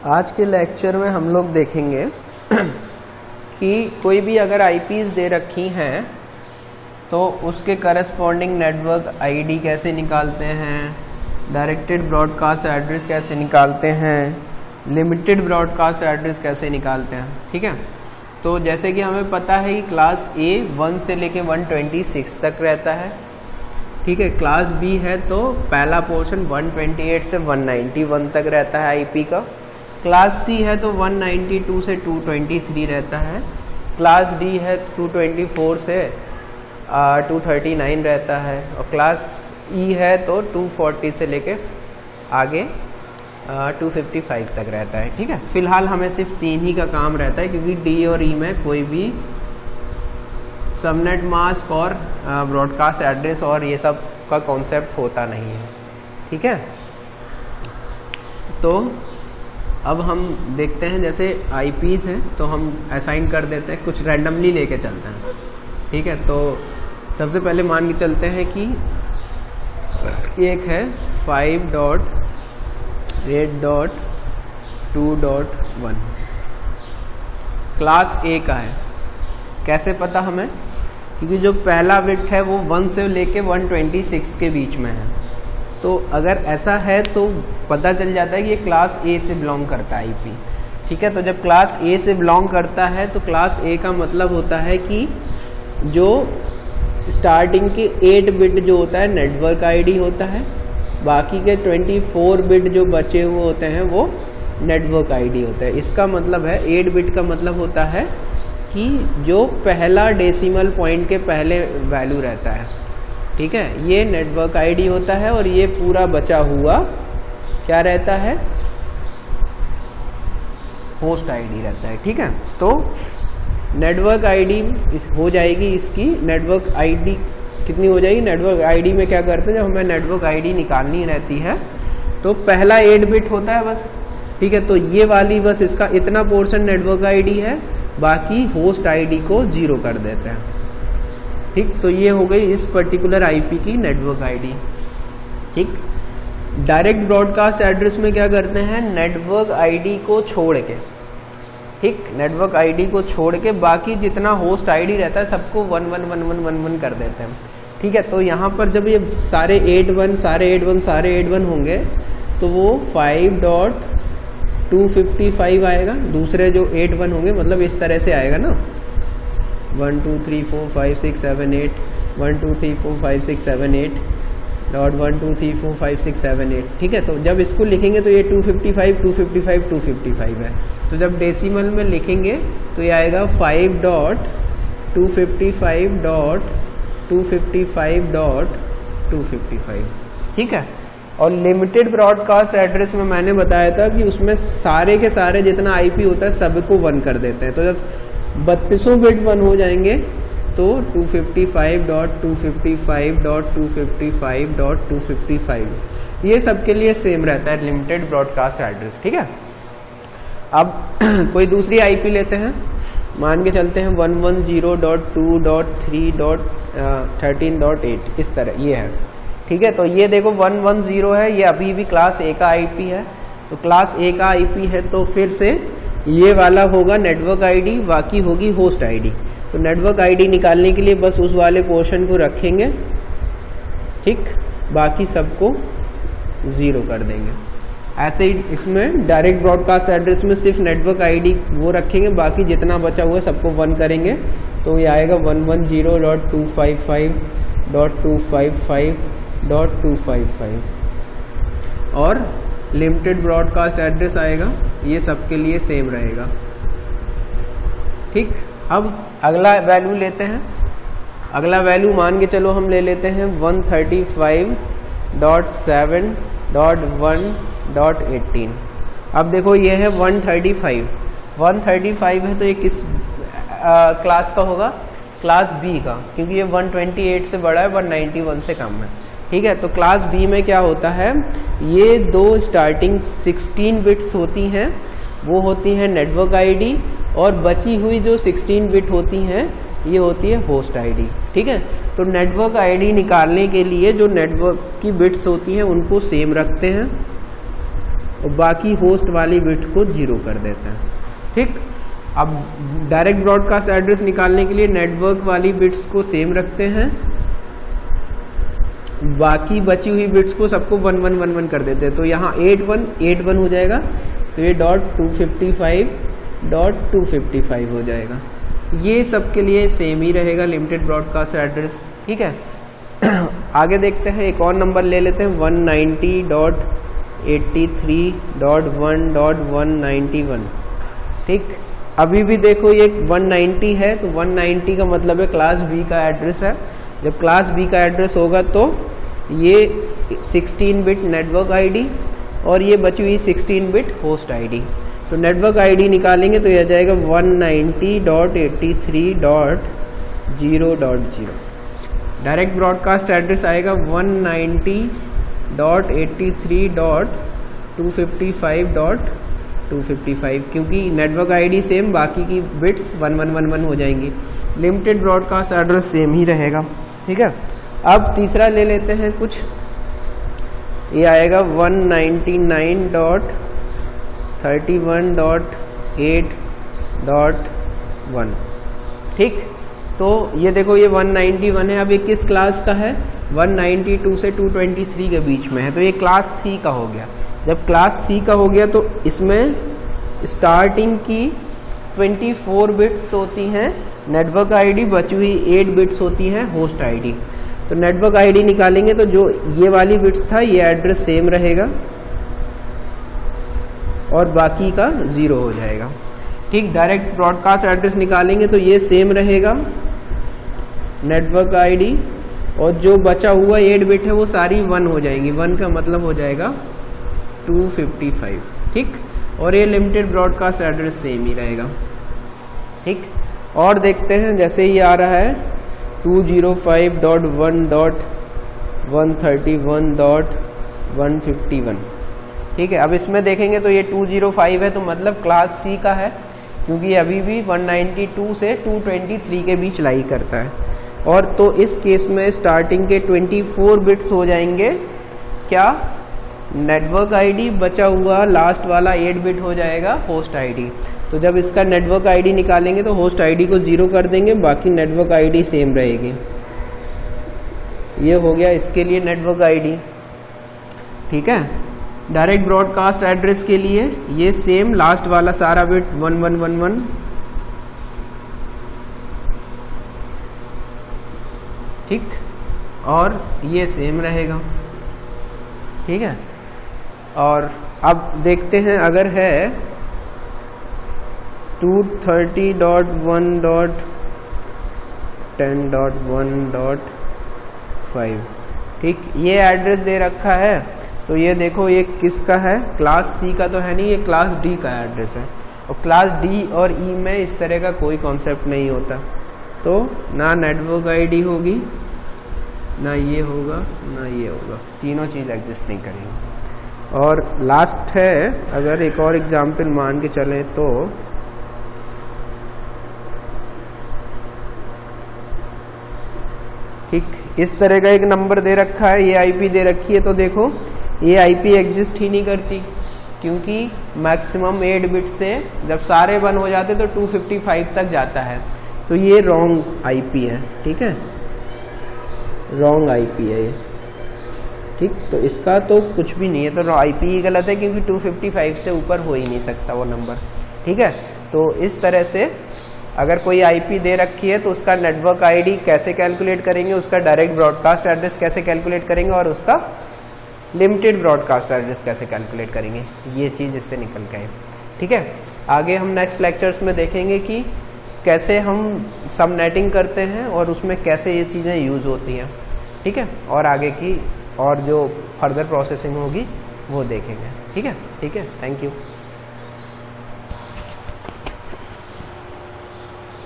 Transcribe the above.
आज के लेक्चर में हम लोग देखेंगे कि कोई भी अगर आईपीज दे रखी हैं तो उसके करस्पॉन्डिंग नेटवर्क आईडी कैसे निकालते हैं, डायरेक्टेड ब्रॉडकास्ट एड्रेस कैसे निकालते हैं, लिमिटेड ब्रॉडकास्ट एड्रेस कैसे निकालते हैं। ठीक है, तो जैसे कि हमें पता है कि क्लास ए 1 से लेके 126 तक रहता है। ठीक है, क्लास बी है तो पहला पोर्शन 128 से 191 तक रहता है आईपी का। क्लास सी है तो 192 से 223 रहता है। क्लास डी है 224 से 239 रहता है। और क्लास ई है तो 240 से लेके आगे 255 तक रहता है। ठीक है, फिलहाल हमें सिर्फ 3 ही का काम रहता है क्योंकि डी और ई में कोई भी सबनेट मास्क और ब्रॉडकास्ट एड्रेस और ये सब का कॉन्सेप्ट होता नहीं है। ठीक है, तो अब हम देखते हैं जैसे आईपीज हैं तो हम असाइन कर देते हैं, कुछ रैंडमली लेके चलते हैं। ठीक है, तो सबसे पहले मान के चलते हैं कि एक है 5.8.2.1 क्लास ए का है। कैसे पता हमें? क्योंकि जो पहला बिट है वो 1 से लेके 126 के बीच में है। तो अगर ऐसा है तो पता चल जाता है कि ये क्लास ए से बिलोंग करता है आईपी। ठीक है, तो जब क्लास ए से बिलोंग करता है तो क्लास ए का मतलब होता है कि जो स्टार्टिंग के 8 बिट जो होता है नेटवर्क आईडी होता है, बाकी के 24 बिट जो बचे हुए होते हैं वो नेटवर्क आईडी होता है। इसका मतलब है 8 बिट का मतलब होता है कि जो पहला डेसिमल पॉइंट के पहले वैल्यू रहता है। ठीक है, ये नेटवर्क आईडी होता है और ये पूरा बचा हुआ क्या रहता है? होस्ट आईडी रहता है। ठीक है, तो नेटवर्क आईडी हो जाएगी इसकी। नेटवर्क आईडी कितनी हो जाएगी? नेटवर्क आईडी में क्या करते हैं, जब हमें नेटवर्क आईडी निकालनी रहती है तो पहला 8 बिट होता है बस। ठीक है, तो ये वाली बस इसका इतना पोर्शन नेटवर्क आईडी है, बाकी होस्ट आईडी को 0 कर देते हैं। ठीक, तो ये हो गई इस पर्टिकुलर आईपी की नेटवर्क आईडी। ठीक, डायरेक्ट ब्रॉडकास्ट एड्रेस में क्या करते हैं, नेटवर्क आईडी को छोड़ के, ठीक, नेटवर्क आईडी को छोड़ के बाकी जितना होस्ट आईडी रहता है सबको 111111 कर देते हैं। ठीक है, तो यहाँ पर जब ये सारे 8 1 होंगे तो वो 5.255 आएगा। दूसरे जो 8 1 होंगे मतलब इस तरह से आएगा ना, 1 2 3 4 5 6 7 8 1 2 3 4 5 6 7 8 डॉट 1 2 3 4 5 6 7 8। ठीक है, तो जब इसको लिखेंगे तो ये 255 है। तो जब डेसिमल में लिखेंगे तो ये आएगा 5.255.255.255। ठीक है, और लिमिटेड ब्रॉडकास्ट एड्रेस में मैंने बताया था कि उसमें सारे के सारे जितना आईपी होता है सबको 1 कर देते हैं। तो जब 32 बिट 1 हो जाएंगे तो 255.255.255.255 ये सबके लिए सेम रहता है लिमिटेड ब्रॉडकास्ट एड्रेस। ठीक है, अब कोई दूसरी आईपी लेते हैं, मान के चलते हैं 110.2.3.13.8 इस तरह ये है। ठीक है, तो ये देखो 110 है, ये अभी भी क्लास ए का आईपी है। तो क्लास ए का आईपी है तो फिर से ये वाला होगा नेटवर्क आईडी, बाकी होगी होस्ट आईडी। तो नेटवर्क आईडी निकालने के लिए बस उस वाले पोर्शन को रखेंगे, ठीक, बाकी सबको 0 कर देंगे। ऐसे ही इसमें डायरेक्ट ब्रॉडकास्ट एड्रेस में सिर्फ नेटवर्क आईडी वो रखेंगे, बाकी जितना बचा हुआ है सबको 1 करेंगे। तो ये आएगा 110.255.255.255 और लिमिटेड ब्रॉडकास्ट एड्रेस आएगा, ये सबके लिए सेम रहेगा। ठीक, अब अगला वैल्यू लेते हैं। अगला वैल्यू मान के चलो हम ले लेते हैं 135.7.1.18। अब देखो ये है 135 है तो ये किस क्लास का होगा? क्लास बी का, क्योंकि ये 128 से बड़ा है, 191 से कम है। ठीक है, तो क्लास बी में क्या होता है, ये दो स्टार्टिंग 16 बिट्स होती हैं, वो होती हैं नेटवर्क आईडी, और बची हुई जो 16 बिट होती हैं ये होती है होस्ट आईडी। ठीक है, तो नेटवर्क आईडी निकालने के लिए जो नेटवर्क की बिट्स होती हैं उनको सेम रखते हैं, और बाकी होस्ट वाली बिट्स को 0 कर देते हैं। ठीक, अब डायरेक्ट ब्रॉडकास्ट एड्रेस निकालने के लिए नेटवर्क वाली बिट्स को सेम रखते हैं, बाकी बची हुई बिट्स को सबको 1111 कर देते हैं। तो यहाँ 8181 हो जाएगा, तो ये .255.255 हो जाएगा। ये सब के लिए सेम ही रहेगा लिमिटेड ब्रॉडकास्ट एड्रेस। ठीक है, आगे देखते हैं, एक और नंबर ले लेते हैं 190.83.1.191। ठीक, अभी भी देखो ये 190 है, तो 190 का मतलब है क्लास बी का एड्रेस है। जब क्लास बी का एड्रेस होगा तो ये 16 बिट नेटवर्क आईडी और ये बची हुई 16 बिट होस्ट आईडी। तो नेटवर्क आईडी निकालेंगे तो यह जाएगा 190.83.0.0। डायरेक्ट ब्रॉडकास्ट एड्रेस आएगा 190.83.255.255, क्योंकि नेटवर्क आईडी सेम, बाकी की बिट्स 1111 हो जाएंगी। लिमिटेड ब्रॉडकास्ट एड्रेस सेम ही रहेगा। ठीक है, अब तीसरा ले लेते हैं कुछ, ये आएगा 199.31.8.1। ठीक, तो ये देखो ये 191 है। अब ये किस क्लास का है? 192 से 223 के बीच में है, तो ये क्लास सी का हो गया। जब क्लास सी का हो गया तो इसमें स्टार्टिंग की 24 बिट्स होती हैं नेटवर्क आईडी, बची हुई 8 बिट्स होती हैं होस्ट आईडी। तो नेटवर्क आईडी निकालेंगे तो जो ये वाली बिट्स था ये एड्रेस सेम रहेगा और बाकी का 0 हो जाएगा। ठीक, डायरेक्ट ब्रॉडकास्ट एड्रेस निकालेंगे तो ये सेम रहेगा नेटवर्क आईडी, और जो बचा हुआ 8 बिट है वो सारी 1 हो जाएंगी। 1 का मतलब हो जाएगा 255। ठीक, और ये लिमिटेड ब्रॉडकास्ट एड्रेस सेम ही रहेगा। ठीक, और देखते हैं, जैसे ये आ रहा है 205.1.131.151। ठीक है, अब इसमें देखेंगे तो ये 205 है, तो मतलब क्लास सी का है, क्योंकि अभी भी 192 से 223 के बीच लाई करता है। और तो इस केस में स्टार्टिंग के 24 बिट्स हो जाएंगे क्या? नेटवर्क आईडी, बचा हुआ लास्ट वाला 8 बिट हो जाएगा होस्ट आईडी। तो जब इसका नेटवर्क आईडी निकालेंगे तो होस्ट आईडी को 0 कर देंगे, बाकी नेटवर्क आईडी सेम रहेगी। ये हो गया इसके लिए नेटवर्क आईडी। ठीक है, डायरेक्ट ब्रॉडकास्ट एड्रेस के लिए ये सेम, लास्ट वाला सारा बिट 1111। ठीक, और ये सेम रहेगा। ठीक है, और अब देखते हैं, अगर है 230.1.10.1.5। ठीक, ये एड्रेस दे रखा है, तो ये देखो ये किसका है? क्लास सी का तो है नहीं, ये क्लास डी का एड्रेस है। और क्लास डी और ई में इस तरह का कोई कॉन्सेप्ट नहीं होता, तो ना नेटवर्क आईडी होगी, ना ये होगा, ना ये होगा, तीनों चीज़ एग्जिस्ट नहीं करेंगी। और लास्ट है, अगर एक और एग्जाम्पल मान के चलें तो ठीक, इस तरह का एक नंबर दे रखा है, ये आईपी दे रखी है, तो देखो ये आईपी एग्जिस्ट ही नहीं करती, क्योंकि मैक्सिमम 8 बिट से जब सारे 1 हो जाते तो 255 तक जाता है, तो ये रॉन्ग आईपी है। ठीक है, रॉन्ग आईपी है ये। ठीक, तो इसका तो कुछ भी नहीं है, तो आईपी ही गलत है, क्योंकि 255 से ऊपर हो ही नहीं सकता वो नंबर। ठीक है, तो इस तरह से अगर कोई आईपी दे रखी है तो उसका नेटवर्क आईडी कैसे कैलकुलेट करेंगे, उसका डायरेक्ट ब्रॉडकास्ट एड्रेस कैसे कैलकुलेट करेंगे, और उसका लिमिटेड ब्रॉडकास्ट एड्रेस कैसे कैलकुलेट करेंगे, ये चीज़ इससे निकल के आए। ठीक है, आगे हम नेक्स्ट लेक्चर्स में देखेंगे कि कैसे हम सबनेटिंग करते हैं और उसमें कैसे ये चीज़ें यूज़ होती हैं। ठीक है, और आगे की और जो फर्दर प्रोसेसिंग होगी वो देखेंगे। ठीक है, थैंक यू।